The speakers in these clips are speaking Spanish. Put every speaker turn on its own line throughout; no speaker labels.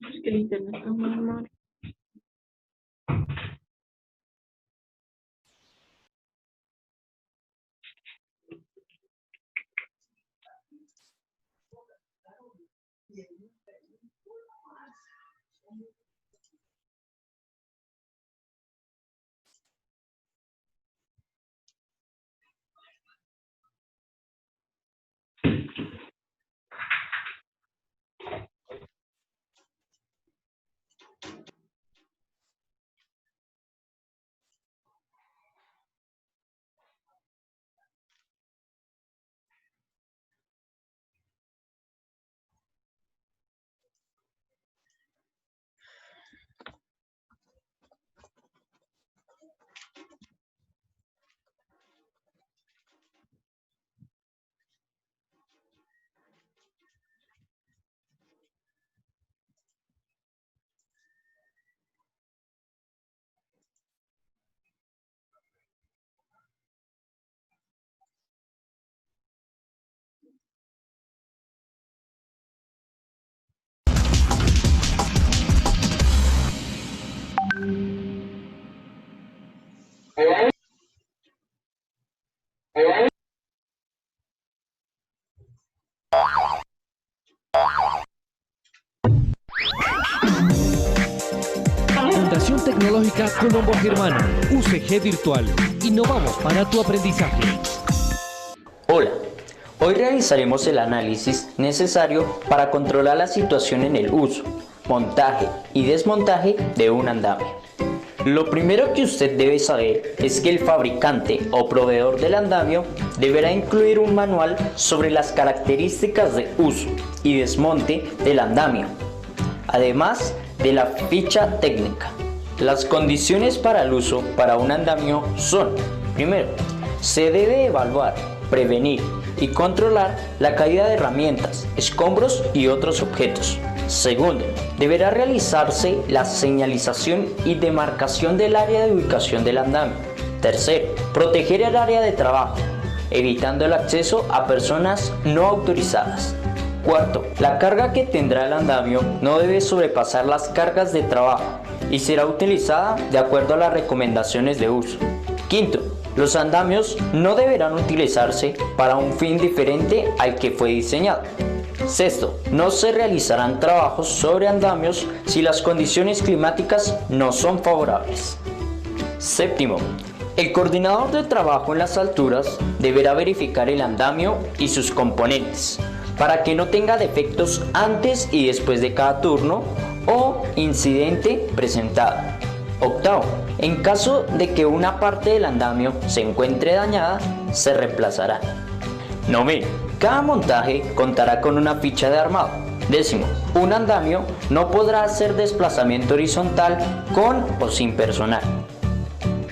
Es que el internet está muy mal.
Fundación Tecnológica Colombo Germana, UCG Virtual. Innovamos para tu aprendizaje.
Hola, hoy realizaremos el análisis necesario para controlar la situación en el uso, montaje y desmontaje de un andamio. Lo primero que usted debe saber es que el fabricante o proveedor del andamio deberá incluir un manual sobre las características de uso y desmonte del andamio, además de la ficha técnica. Las condiciones para el uso para un andamio son: primero, se debe evaluar, prevenir y controlar la caída de herramientas, escombros y otros objetos. Segundo, deberá realizarse la señalización y demarcación del área de ubicación del andamio. Tercero, proteger el área de trabajo, evitando el acceso a personas no autorizadas. Cuarto, la carga que tendrá el andamio no debe sobrepasar las cargas de trabajo y será utilizada de acuerdo a las recomendaciones de uso. Quinto, los andamios no deberán utilizarse para un fin diferente al que fue diseñado. Sexto, no se realizarán trabajos sobre andamios si las condiciones climáticas no son favorables. Séptimo, el coordinador de trabajo en las alturas deberá verificar el andamio y sus componentes para que no tenga defectos antes y después de cada turno o incidente presentado. Octavo, en caso de que una parte del andamio se encuentre dañada, se reemplazará. Noveno, cada montaje contará con una ficha de armado. Décimo, un andamio no podrá hacer desplazamiento horizontal con o sin personal.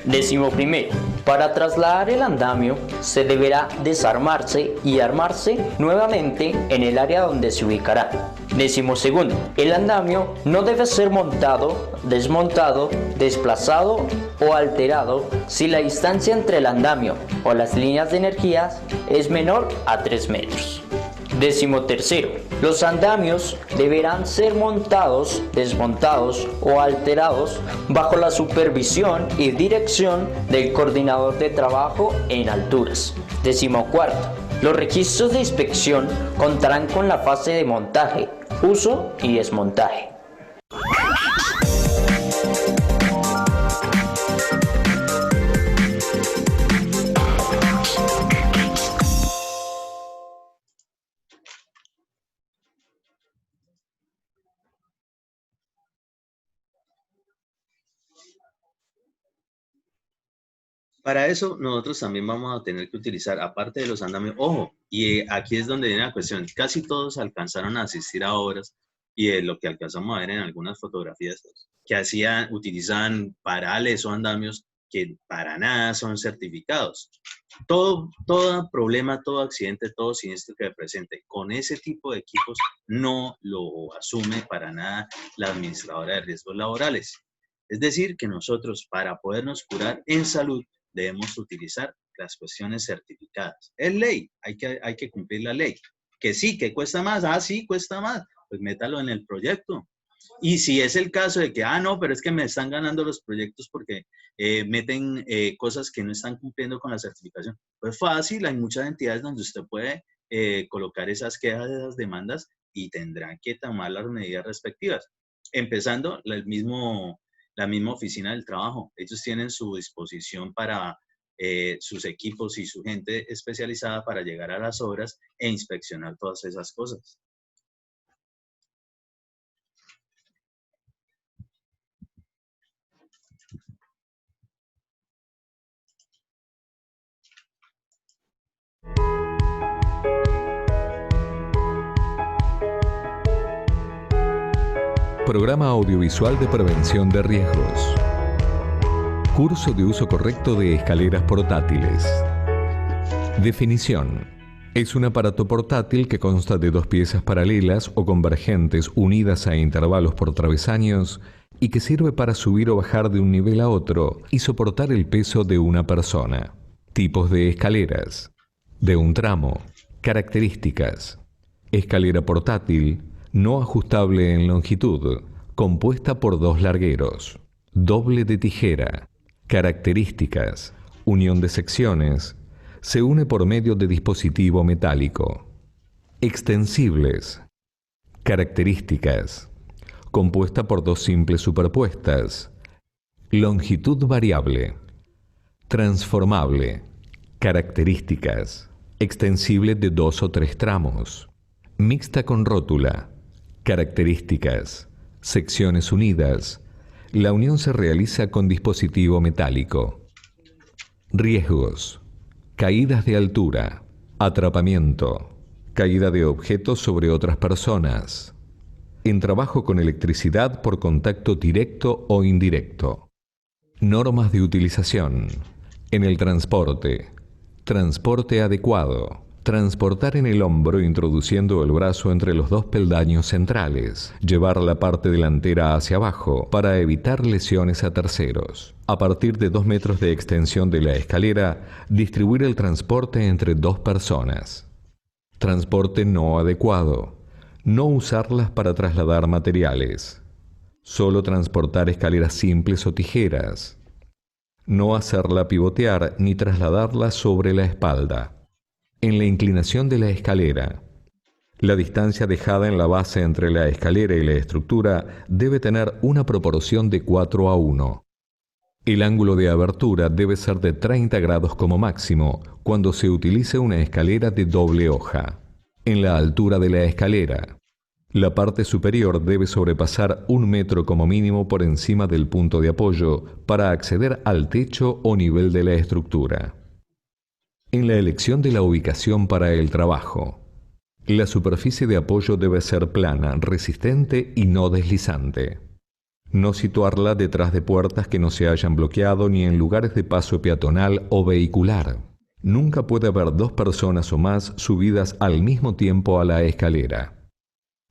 Décimo primero, para trasladar el andamio se deberá desarmarse y armarse nuevamente en el área donde se ubicará. Décimo segundo, el andamio no debe ser montado, desmontado, desplazado o alterado si la distancia entre el andamio o las líneas de energías es menor a 3 metros. Décimo tercero, los andamios deberán ser montados, desmontados o alterados bajo la supervisión y dirección del coordinador de trabajo en alturas. Décimo cuarto, los registros de inspección contarán con la fase de montaje, uso y desmontaje.
Para eso nosotros también vamos a tener que utilizar, aparte de los andamios, ojo, y aquí es donde viene la cuestión, casi todos alcanzaron a asistir a obras y de lo que alcanzamos a ver en algunas fotografías que utilizaban parales o andamios que para nada son certificados. Todo problema, todo accidente, todo siniestro que se presente con ese tipo de equipos no lo asume para nada la administradora de riesgos laborales. Es decir, que nosotros para podernos curar en salud debemos utilizar las cuestiones certificadas. Es ley, hay que cumplir la ley. Que sí, que cuesta más, sí, cuesta más, pues métalo en el proyecto. Y si es el caso de que, no, pero es que me están ganando los proyectos porque meten cosas que no están cumpliendo con la certificación, pues fácil, hay muchas entidades donde usted puede colocar esas quejas, esas demandas y tendrán que tomar las medidas respectivas. Empezando la misma oficina del trabajo. Ellos tienen su disposición para sus equipos y su gente especializada para llegar a las obras e inspeccionar todas esas cosas.
Programa audiovisual de prevención de riesgos. Curso de uso correcto de escaleras portátiles. Definición. Es un aparato portátil que consta de 2 piezas paralelas o convergentes unidas a intervalos por travesaños y que sirve para subir o bajar de un nivel a otro y soportar el peso de una persona. Tipos de escaleras. De un tramo. Características. Escalera portátil, no ajustable en longitud, compuesta por 2 largueros. Doble de tijera. Características. Unión de secciones. Se une por medio de dispositivo metálico. Extensibles. Características. Compuesta por 2 simples superpuestas. Longitud variable. Transformable. Características. Extensible de 2 o 3 tramos. Mixta con rótula. Características. Secciones unidas. La unión se realiza con dispositivo metálico. Riesgos. Caídas de altura. Atrapamiento. Caída de objetos sobre otras personas. En trabajo con electricidad por contacto directo o indirecto. Normas de utilización. En el transporte. Transporte adecuado. Transportar en el hombro introduciendo el brazo entre los 2 peldaños centrales. Llevar la parte delantera hacia abajo para evitar lesiones a terceros. A partir de 2 metros de extensión de la escalera, distribuir el transporte entre 2 personas. Transporte no adecuado. No usarlas para trasladar materiales. Solo transportar escaleras simples o tijeras. No hacerla pivotear ni trasladarla sobre la espalda. En la inclinación de la escalera. La distancia dejada en la base entre la escalera y la estructura debe tener una proporción de 4:1. El ángulo de abertura debe ser de 30 grados como máximo cuando se utilice una escalera de doble hoja. En la altura de la escalera, la parte superior debe sobrepasar 1 metro como mínimo por encima del punto de apoyo para acceder al techo o nivel de la estructura. En la elección de la ubicación para el trabajo, la superficie de apoyo debe ser plana, resistente y no deslizante. No situarla detrás de puertas que no se hayan bloqueado ni en lugares de paso peatonal o vehicular. Nunca puede haber 2 personas o más subidas al mismo tiempo a la escalera.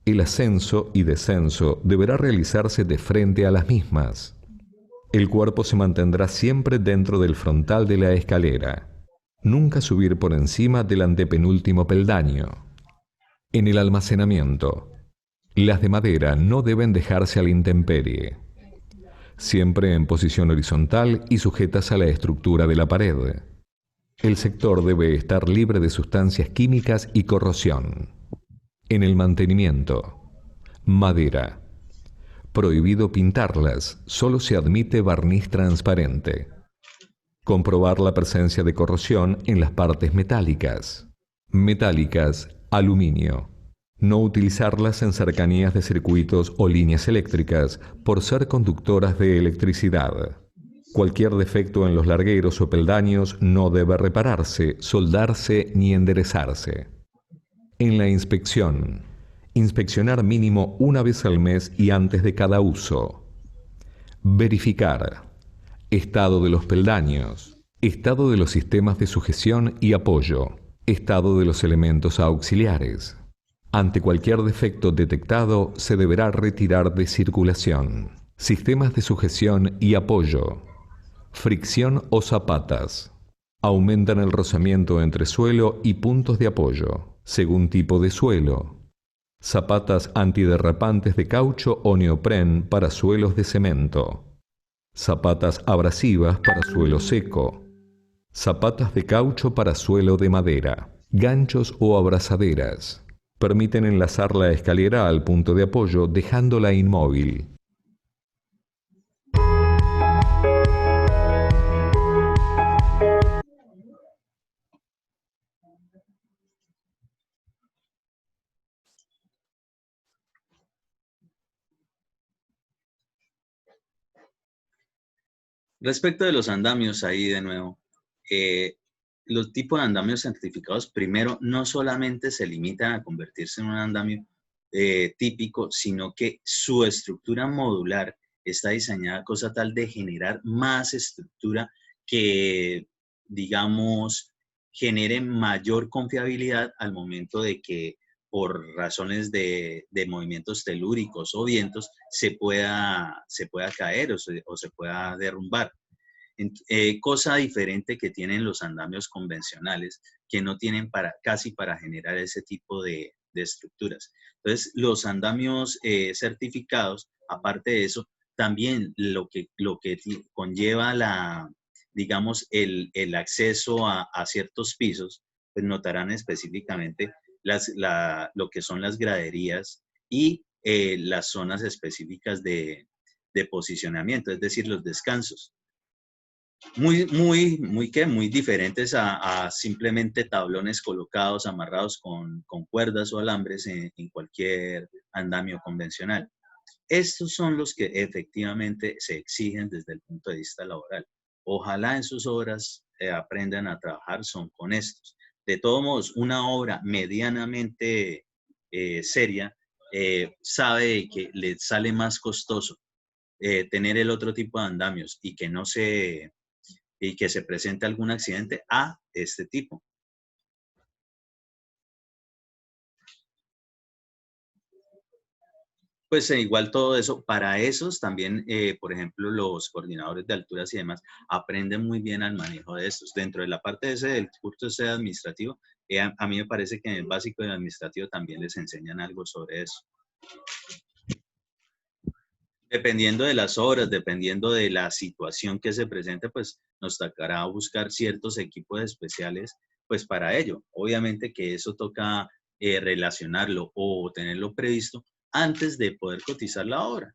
El ascenso y descenso deberá realizarse de frente a las mismas. El cuerpo se mantendrá siempre dentro del frontal de la escalera. Nunca subir por encima del antepenúltimo peldaño. En el almacenamiento, las de madera no deben dejarse a la intemperie. Siempre en posición horizontal y sujetas a la estructura de la pared. El sector debe estar libre de sustancias químicas y corrosión. En el mantenimiento, madera. Prohibido pintarlas, solo se admite barniz transparente. Comprobar la presencia de corrosión en las partes metálicas. Metálicas, aluminio. No utilizarlas en cercanías de circuitos o líneas eléctricas por ser conductoras de electricidad. Cualquier defecto en los largueros o peldaños no debe repararse, soldarse ni enderezarse. En la inspección, inspeccionar mínimo 1 vez al mes y antes de cada uso. Verificar. Estado de los peldaños. Estado de los sistemas de sujeción y apoyo. Estado de los elementos auxiliares. Ante cualquier defecto detectado, se deberá retirar de circulación. Sistemas de sujeción y apoyo. Fricción o zapatas. Aumentan el rozamiento entre suelo y puntos de apoyo, según tipo de suelo. Zapatas antiderrapantes de caucho o neopren para suelos de cemento. Zapatas abrasivas para suelo seco. Zapatas de caucho para suelo de madera. Ganchos o abrazaderas. Permiten enlazar la escalera al punto de apoyo dejándola inmóvil.
Respecto de los andamios, ahí de nuevo, los tipos de andamios certificados, primero, no solamente se limitan a convertirse en un andamio típico, sino que su estructura modular está diseñada cosa tal de generar más estructura que, digamos, genere mayor confiabilidad al momento de que por razones de movimientos telúricos o vientos se pueda caer o se pueda derrumbar. Cosa diferente que tienen los andamios convencionales, que no tienen casi para generar ese tipo de estructuras. Entonces, los andamios certificados, aparte de eso, también lo que conlleva digamos, el acceso a ciertos pisos, pues notarán específicamente lo que son las graderías y las zonas específicas de posicionamiento, es decir, los descansos. Muy diferentes a simplemente tablones colocados, amarrados con cuerdas o alambres en cualquier andamio convencional. Estos son los que efectivamente se exigen desde el punto de vista laboral. Ojalá en sus obras aprendan a trabajar son con estos. De todos modos, una obra medianamente seria sabe que le sale más costoso tener el otro tipo de andamios y que se presente algún accidente a este tipo. Pues igual todo eso, para esos también, por ejemplo, los coordinadores de alturas y demás, aprenden muy bien al manejo de estos. Dentro de la parte del curso administrativo, a mí me parece que en el básico del administrativo también les enseñan algo sobre eso. Dependiendo de las horas, dependiendo de la situación que se presente, pues nos tocará buscar ciertos equipos especiales pues para ello. Obviamente que eso toca relacionarlo o tenerlo previsto antes de poder cotizar la obra.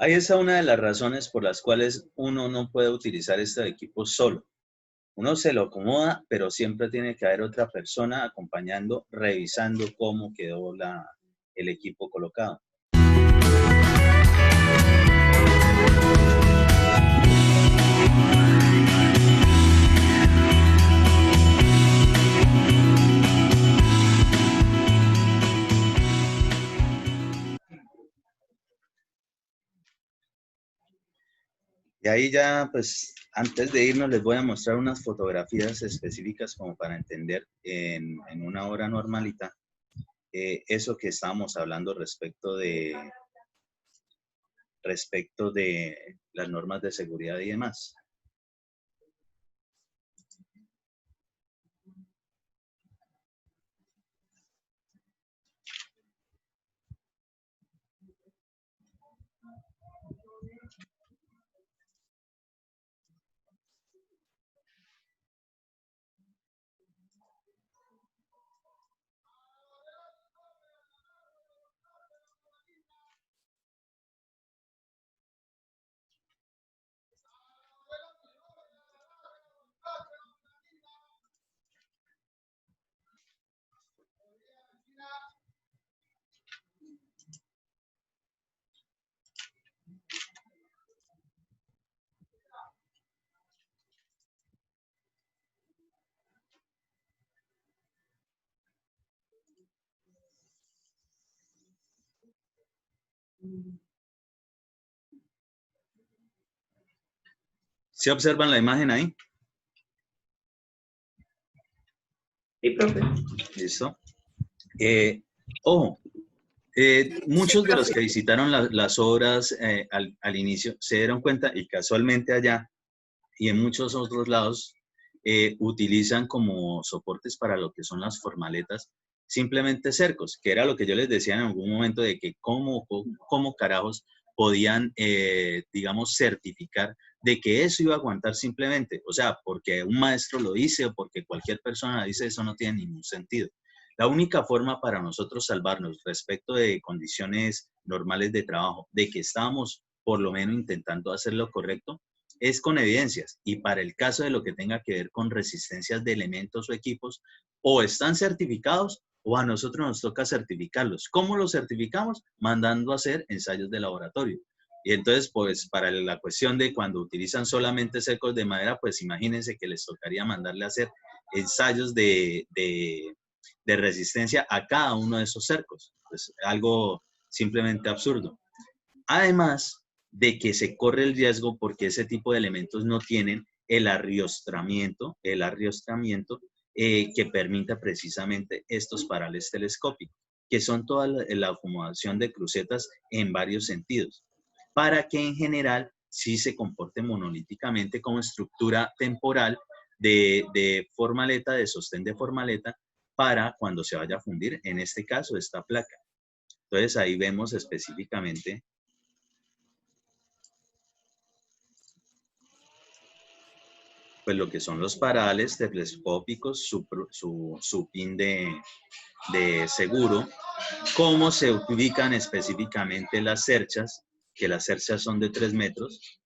Ahí está una de las razones por las cuales uno no puede utilizar este equipo solo. Uno se lo acomoda, pero siempre tiene que haber otra persona acompañando, revisando cómo quedó el equipo colocado. Y ahí ya, pues, antes de irnos les voy a mostrar unas fotografías específicas como para entender en una hora normalita eso que estábamos hablando respecto de las normas de seguridad y demás. ¿Sí observan la imagen ahí?
Sí, profe.
Listo. Ojo, muchos de los que visitaron las obras al inicio se dieron cuenta, y casualmente allá y en muchos otros lados utilizan como soportes para lo que son las formaletas simplemente cercos, que era lo que yo les decía en algún momento de que cómo carajos podían, digamos, certificar de que eso iba a aguantar simplemente. O sea, porque un maestro lo dice o porque cualquier persona dice, eso no tiene ningún sentido. La única forma para nosotros salvarnos respecto de condiciones normales de trabajo, de que estábamos por lo menos intentando hacer lo correcto, es con evidencias. Y para el caso de lo que tenga que ver con resistencias de elementos o equipos, o están certificados o a nosotros nos toca certificarlos. ¿Cómo los certificamos? Mandando a hacer ensayos de laboratorio. Y entonces, pues, para la cuestión de cuando utilizan solamente secos de madera, pues imagínense que les tocaría mandarle a hacer ensayos de resistencia a cada uno de esos cercos. Pues algo simplemente absurdo. Además de que se corre el riesgo porque ese tipo de elementos no tienen el arriostramiento que permita precisamente estos parales telescópicos, que son toda la acomodación de crucetas en varios sentidos, para que en general sí se comporte monolíticamente como estructura temporal de formaleta, de sostén de formaleta, para cuando se vaya a fundir, en este caso, esta placa. Entonces ahí vemos específicamente pues lo que son los parales telescópicos, su pin de seguro, cómo se ubican específicamente las cerchas, que las cerchas son de 3 metros,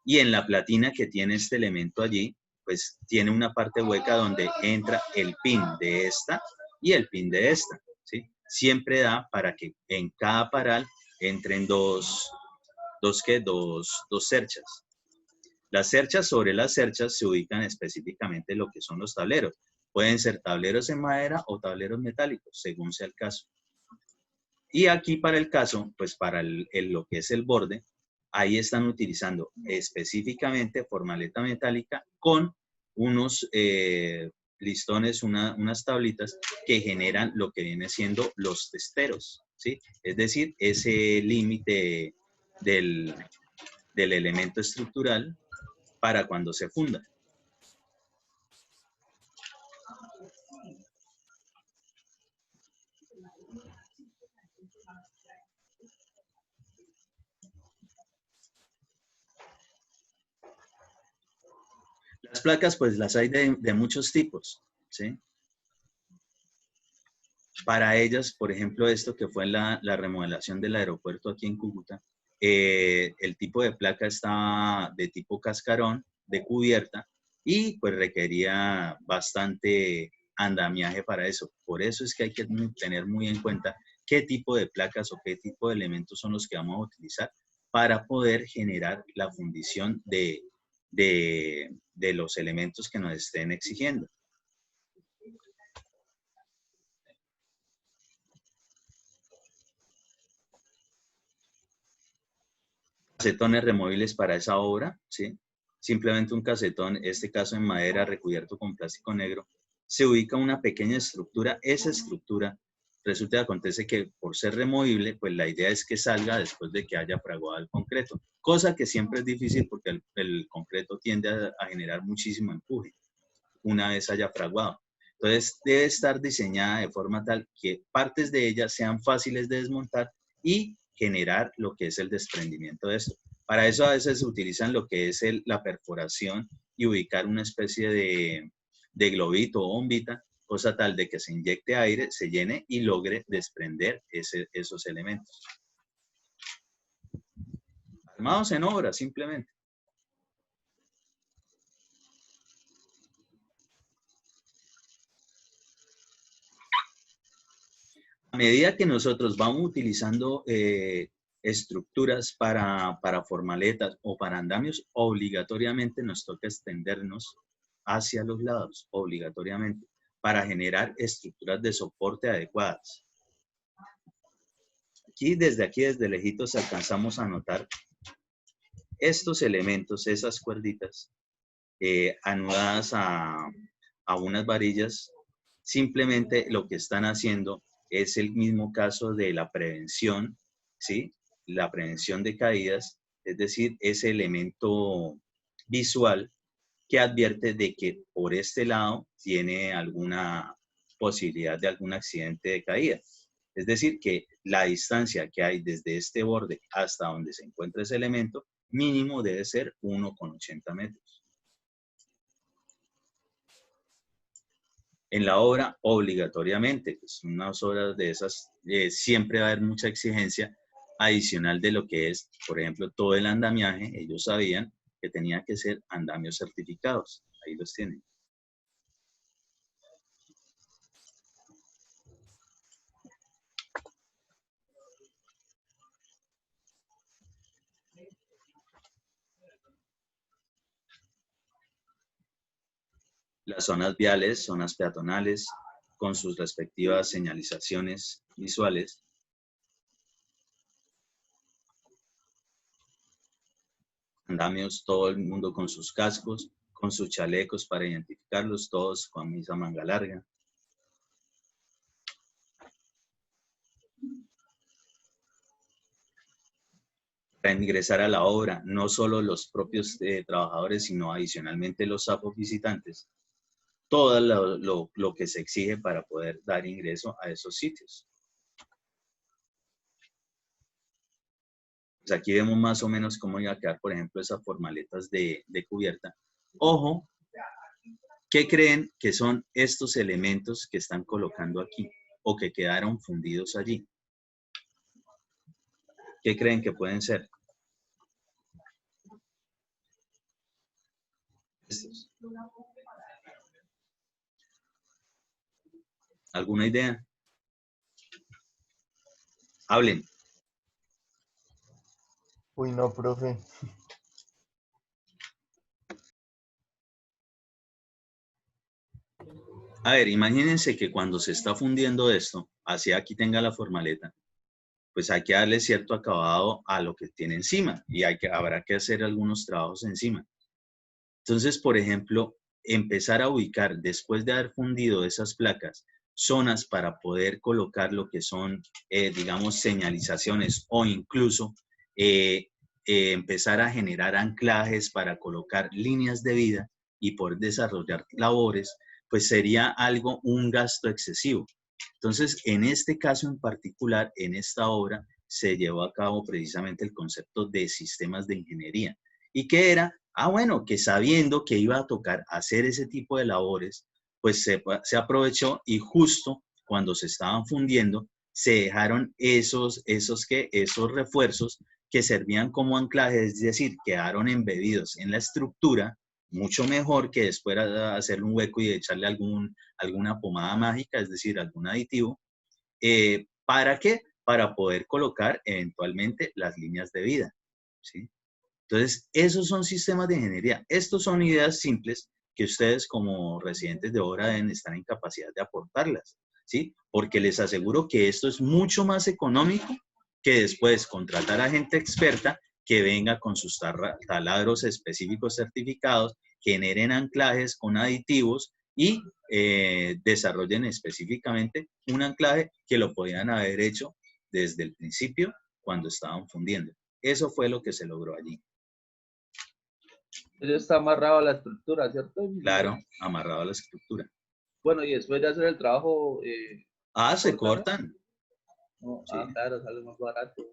y en la platina que tiene este elemento allí, pues tiene una parte hueca donde entra el pin de esta y el pin de esta, ¿sí? Siempre da para que en cada paral entren dos cerchas. Las cerchas, sobre las cerchas se ubican específicamente lo que son los tableros. Pueden ser tableros en madera o tableros metálicos, según sea el caso. Y aquí para el caso, pues para lo que es el borde, ahí están utilizando específicamente formaleta metálica con unos listones, unas tablitas que generan lo que viene siendo los testeros, ¿sí? Es decir, ese límite del elemento estructural para cuando se funda. Las placas, pues las hay de muchos tipos, ¿sí? Para ellas, por ejemplo, esto que fue la remodelación del aeropuerto aquí en Cúcuta, el tipo de placa estaba de tipo cascarón, de cubierta, y pues requería bastante andamiaje para eso. Por eso es que hay que tener muy en cuenta qué tipo de placas o qué tipo de elementos son los que vamos a utilizar para poder generar la fundición de los elementos que nos estén exigiendo. Casetones removibles para esa obra, ¿sí? Simplemente un casetón, este caso en madera recubierto con plástico negro, se ubica una pequeña estructura. Esa estructura resulta que acontece que por ser removible, pues la idea es que salga después de que haya fraguado el concreto, cosa que siempre es difícil porque el concreto tiende a generar muchísimo empuje una vez haya fraguado. Entonces debe estar diseñada de forma tal que partes de ella sean fáciles de desmontar y generar lo que es el desprendimiento de esto. Para eso a veces se utilizan lo que es la perforación y ubicar una especie de globito o bombita, cosa tal de que se inyecte aire, se llene y logre desprender esos elementos. Armados en obra, simplemente. A medida que nosotros vamos utilizando estructuras para formaletas o para andamios, obligatoriamente nos toca extendernos hacia los lados, obligatoriamente, para generar estructuras de soporte adecuadas. Desde lejitos alcanzamos a notar estos elementos, esas cuerditas anudadas a unas varillas. Simplemente lo que están haciendo es el mismo caso de la prevención, ¿sí? La prevención de caídas, es decir, ese elemento visual que advierte de que por este lado tiene alguna posibilidad de algún accidente de caída. Es decir, que la distancia que hay desde este borde hasta donde se encuentra ese elemento, mínimo debe ser 1,80 metros. En la obra, obligatoriamente, pues unas obras de esas, siempre va a haber mucha exigencia adicional de lo que es, por ejemplo, todo el andamiaje. Ellos sabían que tenía que ser andamios certificados. Ahí los tienen. Las zonas viales, zonas peatonales, con sus respectivas señalizaciones visuales. Andamios, todo el mundo con sus cascos, con sus chalecos para identificarlos, todos con camisa manga larga. Para ingresar a la obra, no solo los propios trabajadores, sino adicionalmente los SAPOS visitantes, todo lo que se exige para poder dar ingreso a esos sitios. Pues aquí vemos más o menos cómo iba a quedar, por ejemplo, esas formaletas de cubierta. Ojo, ¿qué creen que son estos elementos que están colocando aquí o que quedaron fundidos allí? ¿Qué creen que pueden ser? Estos. ¿Alguna idea? Hablen.
Uy, no, profe.
A ver, imagínense que cuando se está fundiendo esto, así aquí tenga la formaleta, pues hay que darle cierto acabado a lo que tiene encima y habrá que hacer algunos trabajos encima. Entonces, por ejemplo, empezar a ubicar, después de haber fundido esas placas, zonas para poder colocar lo que son, digamos, señalizaciones o incluso empezar a generar anclajes para colocar líneas de vida y poder desarrollar labores, pues sería un gasto excesivo. Entonces, en este caso en particular, en esta obra, se llevó a cabo precisamente el concepto de sistemas de ingeniería. ¿Y qué era? Bueno, que sabiendo que iba a tocar hacer ese tipo de labores, pues se aprovechó y justo cuando se estaban fundiendo, se dejaron esos refuerzos que servían como anclaje, es decir, quedaron embebidos en la estructura, mucho mejor que después hacerle un hueco y echarle alguna pomada mágica, es decir, algún aditivo. ¿Para qué? Para poder colocar eventualmente las líneas de vida, ¿sí? Entonces, esos son sistemas de ingeniería. Estos son ideas simples que ustedes como residentes de obra deben estar en capacidad de aportarlas, ¿sí? Porque les aseguro que esto es mucho más económico que después contratar a gente experta que venga con sus taladros específicos certificados, generen anclajes con aditivos y desarrollen específicamente un anclaje que lo podían haber hecho desde el principio cuando estaban fundiendo. Eso fue lo que se logró allí.
Eso está amarrado a la estructura, ¿cierto?
Claro, amarrado a la estructura.
Bueno, y después de hacer el trabajo...
se cortan.
No,
Sí.
claro, sale más barato.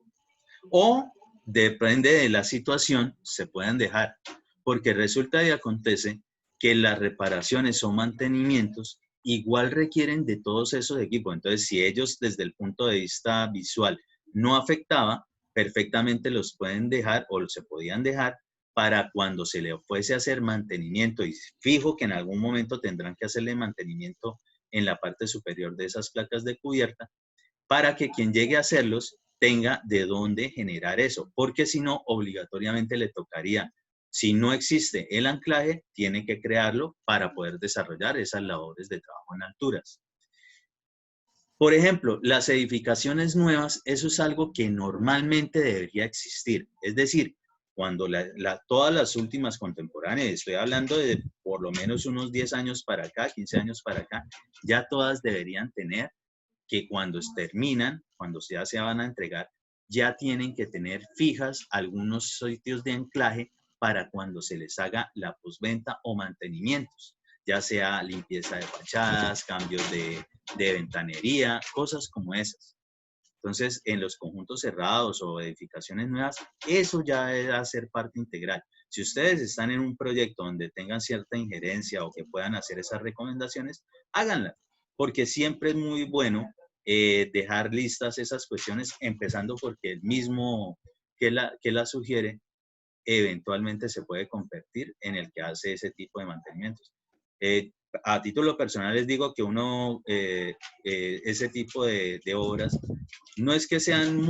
O, depende de la situación, se pueden dejar. Porque resulta y acontece que las reparaciones o mantenimientos igual requieren de todos esos equipos. Entonces, si ellos desde el punto de vista visual no afectaba, perfectamente los pueden dejar o se podían dejar para cuando se le fuese a hacer mantenimiento, y fijo que en algún momento tendrán que hacerle mantenimiento en la parte superior de esas placas de cubierta, para que quien llegue a hacerlos tenga de dónde generar eso, porque si no, obligatoriamente le tocaría, si no existe el anclaje, tiene que crearlo para poder desarrollar esas labores de trabajo en alturas. Por ejemplo, las edificaciones nuevas, eso es algo que normalmente debería existir. Es decir, cuando todas las últimas contemporáneas, estoy hablando de por lo menos unos 10 años para acá, 15 años para acá, ya todas deberían tener que cuando terminan, cuando ya se van a entregar, ya tienen que tener fijas algunos sitios de anclaje para cuando se les haga la postventa o mantenimientos, ya sea limpieza de fachadas, cambios de ventanería, cosas como esas. Entonces, en los conjuntos cerrados o edificaciones nuevas, eso ya debe ser parte integral. Si ustedes están en un proyecto donde tengan cierta injerencia o que puedan hacer esas recomendaciones, háganlas, porque siempre es muy bueno dejar listas esas cuestiones, empezando porque el mismo que la sugiere, eventualmente se puede convertir en el que hace ese tipo de mantenimientos. A título personal les digo que ese tipo de obras no es que sean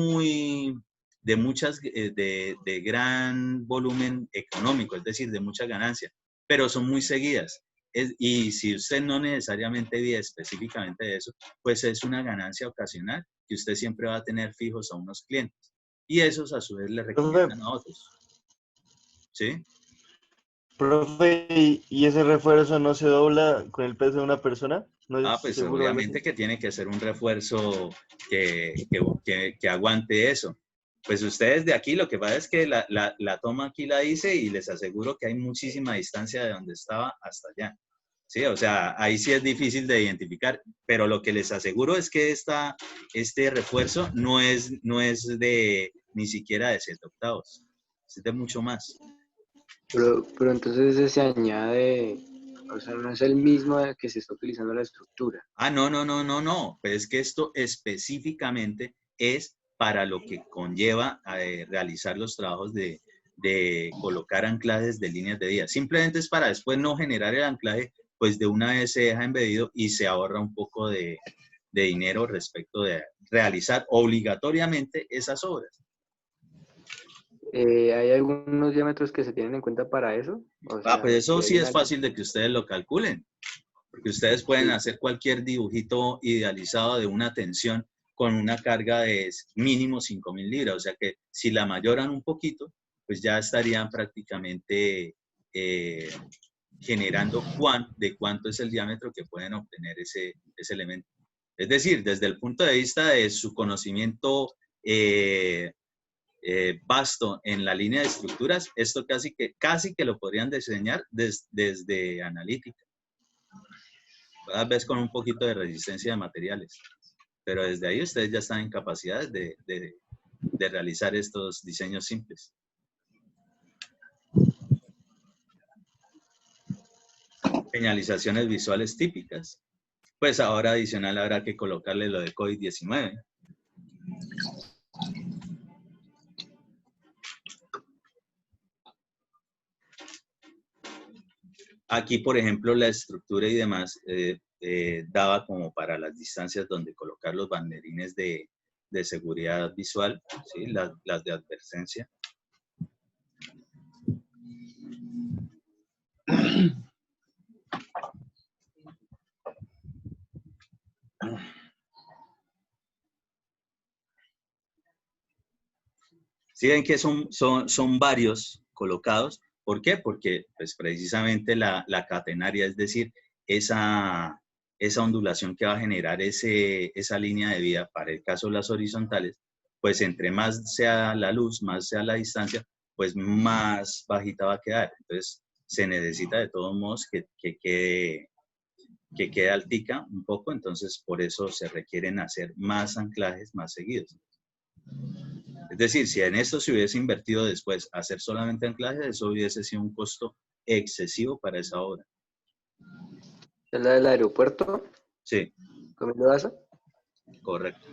de gran volumen económico, es decir, de mucha ganancia, pero son muy seguidas. Y si usted no necesariamente vive específicamente de eso, pues es una ganancia ocasional que usted siempre va a tener fijos a unos clientes. Y esos a su vez le recomiendan a otros. ¿Sí?
Profe, ¿y ese refuerzo no se dobla con el peso de una persona? ¿No
Pues obviamente que tiene que ser un refuerzo que aguante eso. Pues ustedes de aquí, lo que pasa es que la toma aquí la hice y les aseguro que hay muchísima distancia de donde estaba hasta allá. Sí, o sea, ahí sí es difícil de identificar, pero lo que les aseguro es que este refuerzo no es ni siquiera de 7/8, es de mucho más.
Pero entonces ese se añade, o sea, no es el mismo que se está utilizando la estructura.
No. Pues es que esto específicamente es para lo que conlleva realizar los trabajos de colocar anclajes de líneas de vida. Simplemente es para después no generar el anclaje, pues de una vez se deja embedido y se ahorra un poco de dinero respecto de realizar obligatoriamente esas obras.
¿Hay algunos diámetros que se tienen en cuenta para eso? O sea,
pues eso sí es
una...
fácil de que ustedes lo calculen, porque ustedes pueden hacer cualquier dibujito idealizado de una tensión con una carga de mínimo 5.000 libras, o sea que si la mayoran un poquito, pues ya estarían prácticamente generando de cuánto es el diámetro que pueden obtener ese elemento. Es decir, desde el punto de vista de su conocimiento vasto en la línea de estructuras, esto casi que lo podrían diseñar desde analítica. Tal vez con un poquito de resistencia de materiales. Pero desde ahí ustedes ya están en capacidad de realizar estos diseños simples. Señalizaciones visuales típicas. Pues ahora adicional habrá que colocarle lo de COVID-19. Aquí, por ejemplo, la estructura y demás daba como para las distancias donde colocar los banderines de seguridad visual, ¿sí? Las de advertencia. ¿Sí ven que son varios colocados? ¿Por qué? Porque pues, precisamente la catenaria, es decir, esa ondulación que va a generar esa línea de vía, para el caso de las horizontales, pues entre más sea la luz, más sea la distancia, pues más bajita va a quedar. Entonces, se necesita de todos modos que quede altica un poco, entonces por eso se requieren hacer más anclajes más seguidos. Es decir, si en esto se hubiese invertido después hacer solamente anclajes, eso hubiese sido un costo excesivo para esa obra.
¿Es la del aeropuerto?
Sí,
¿Camilo Daza?
correcto.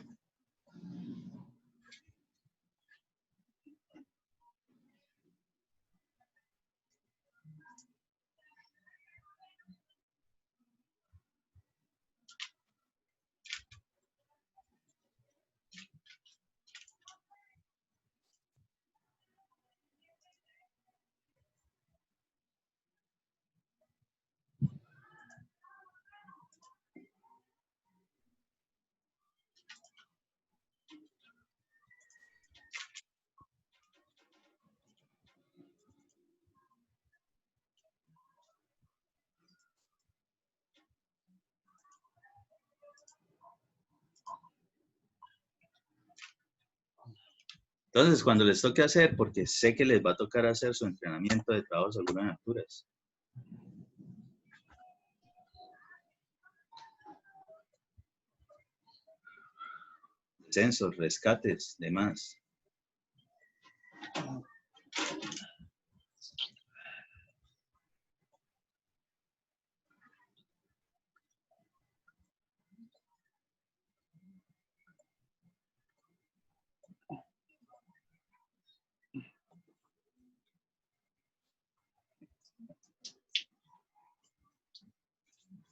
Entonces, cuando les toque hacer, porque sé que les va a tocar hacer su entrenamiento de trabajos de algunas alturas. Descensos, rescates, demás.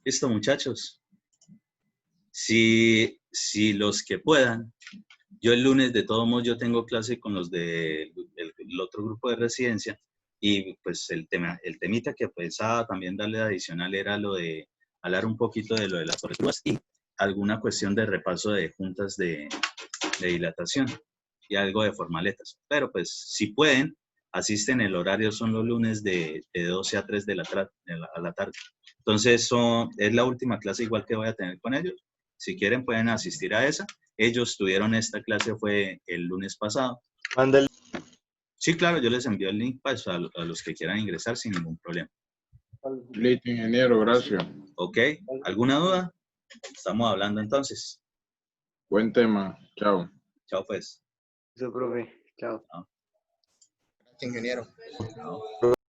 Listo, muchachos. Si los que puedan, yo el lunes de todos modos yo tengo clase con los del otro grupo de residencia y pues el temita que pensaba también darle adicional era lo de hablar un poquito de lo de las tortugas y alguna cuestión de repaso de juntas de dilatación y algo de formaletas. Pero pues si pueden, asisten, el horario son los lunes de 12 a 3 de a la tarde. Entonces es la última clase igual que voy a tener con ellos. Si quieren pueden asistir a esa. Ellos tuvieron esta clase fue el lunes pasado.
Mándale.
Sí, claro, yo les envío el link pues, a los que quieran ingresar sin ningún problema.
Listo, ingeniero, gracias.
¿Ok? ¿Alguna duda? Estamos hablando entonces.
Buen tema. Chao.
Chao pues.
Eso, profe. Chao.
Chao.
Ingeniero.
Chao.